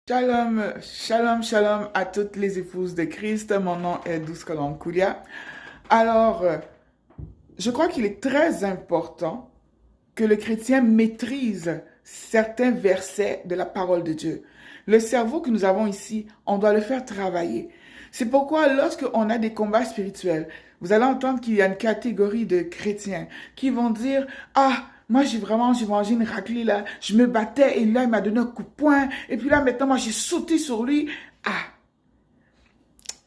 Shalom, shalom, shalom à toutes les épouses de Christ. Mon nom est Douce Colombe Koulia. Alors, je crois qu'il est très important que le chrétien maîtrise certains versets de la parole de Dieu. Le cerveau que nous avons ici, on doit le faire travailler. C'est pourquoi lorsqu'on a des combats spirituels, vous allez entendre qu'il y a une catégorie de chrétiens qui vont dire, ah, moi, j'ai mangé une raclée là, je me battais et là, il m'a donné un coup de poing et puis là, maintenant, moi, j'ai sauté sur lui. Ah,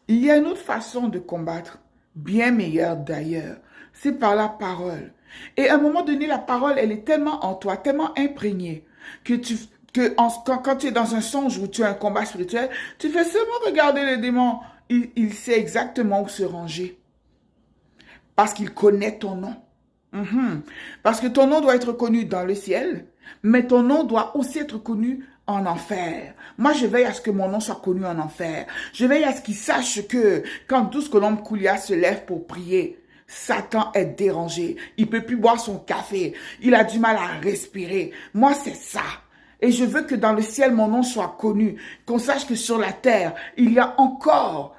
il y a une autre façon de combattre, bien meilleure d'ailleurs, c'est par la parole. Et à un moment donné, la parole, elle est tellement en toi, tellement imprégnée, quand tu es dans un songe ou tu as un combat spirituel, tu fais seulement regarder le démon. Il sait exactement où se ranger. Parce qu'il connaît ton nom. Parce que ton nom doit être connu dans le ciel, mais ton nom doit aussi être connu en enfer. Moi, je veille à ce que mon nom soit connu en enfer. Je veille à ce qu'il sache que quand Douce Colombe Koulia se lève pour prier, Satan est dérangé. Il peut plus boire son café. Il a du mal à respirer. Moi, c'est ça. Et je veux que dans le ciel, mon nom soit connu. Qu'on sache que sur la terre, il y a encore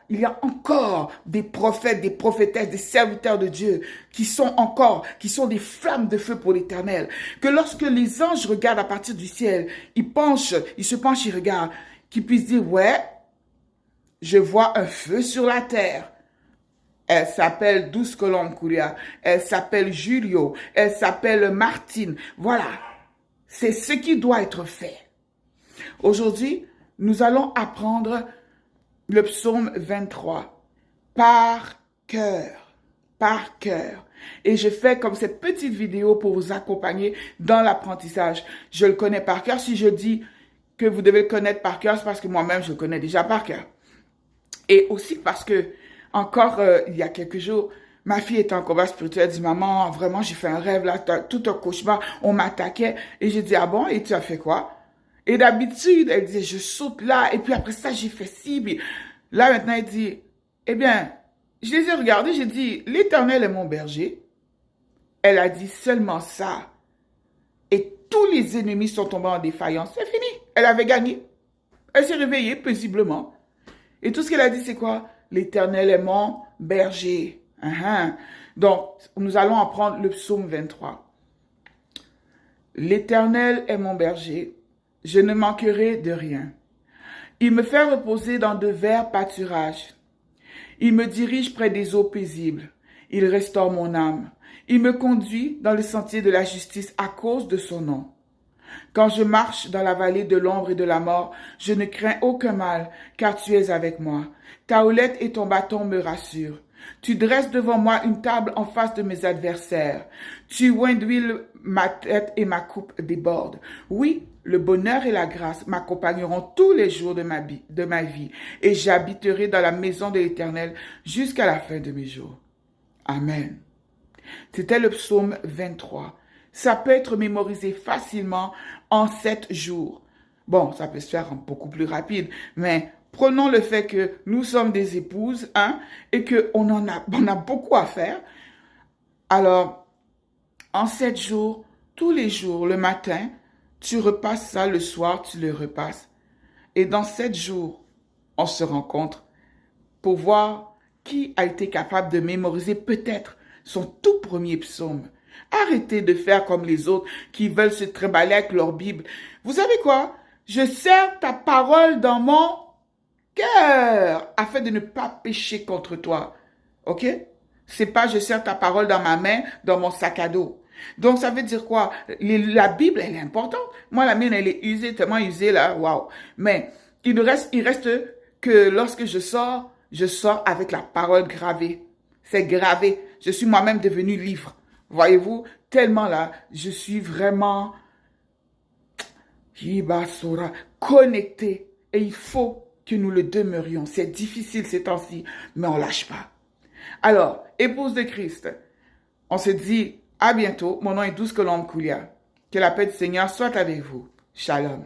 des prophètes, des prophétesses, des serviteurs de Dieu qui sont des flammes de feu pour l'Éternel. Que lorsque les anges regardent à partir du ciel, ils se penchent, ils regardent, qu'ils puissent dire, ouais, je vois un feu sur la terre. Elle s'appelle Douce Colombe Koulia. Elle s'appelle Julio. Elle s'appelle Martine. Voilà. C'est ce qui doit être fait. Aujourd'hui, nous allons apprendre le psaume 23 par cœur. Par cœur. Et je fais comme cette petite vidéo pour vous accompagner dans l'apprentissage. Je le connais par cœur. Si je dis que vous devez le connaître par cœur, c'est parce que moi-même, je le connais déjà par cœur. Et aussi parce que, encore il y a quelques jours, ma fille était en combat spirituel. Elle dit, maman, vraiment, j'ai fait un rêve là, tout un cauchemar. On m'attaquait. Et j'ai dit, ah bon, et tu as fait quoi? Et d'habitude, elle disait, je saute là. Et puis après ça, j'ai fait ci. Puis là, maintenant, elle dit, eh bien, je les ai regardés. J'ai dit, l'Éternel est mon berger. Elle a dit seulement ça. Et tous les ennemis sont tombés en défaillance. C'est fini. Elle avait gagné. Elle s'est réveillée paisiblement. Et tout ce qu'elle a dit, c'est quoi? L'Éternel est mon berger. Donc, nous allons apprendre le psaume 23. L'Éternel est mon berger, je ne manquerai de rien. Il me fait reposer dans de verts pâturages. Il me dirige près des eaux paisibles. Il restaure mon âme. Il me conduit dans le sentier de la justice à cause de son nom. Quand je marche dans la vallée de l'ombre et de la mort, je ne crains aucun mal, car tu es avec moi. Ta houlette et ton bâton me rassurent. Tu dresses devant moi une table en face de mes adversaires. Tu oins d'huile ma tête et ma coupe déborde. Oui, le bonheur et la grâce m'accompagneront tous les jours de ma vie, et j'habiterai dans la maison de l'Éternel jusqu'à la fin de mes jours. Amen. C'était le psaume 23. Ça peut être mémorisé facilement en 7 jours. Bon, ça peut se faire beaucoup plus rapide, mais prenons le fait que nous sommes des épouses, et qu'on on a beaucoup à faire. Alors, en 7 jours, tous les jours, le matin, tu repasses ça, le soir, tu le repasses. Et dans 7 jours, on se rencontre pour voir qui a été capable de mémoriser peut-être son tout premier psaume. Arrêtez de faire comme les autres qui veulent se trimballer avec leur Bible. Vous savez quoi? Je serre ta parole dans mon cœur afin de ne pas pécher contre toi. OK? C'est pas je serre ta parole dans ma main, dans mon sac à dos. Donc, ça veut dire quoi? La Bible, elle est importante. Moi, la mienne, elle est usée, tellement usée, là, waouh. Mais il reste que lorsque je sors avec la parole gravée. C'est gravé. Je suis moi-même devenu livre. Voyez-vous, tellement là, je suis vraiment connecté. Et il faut que nous le demeurions. C'est difficile ces temps-ci, mais on ne lâche pas. Alors, épouse de Christ, on se dit à bientôt. Mon nom est Douce Colombe Koulia. Que la paix du Seigneur soit avec vous. Shalom.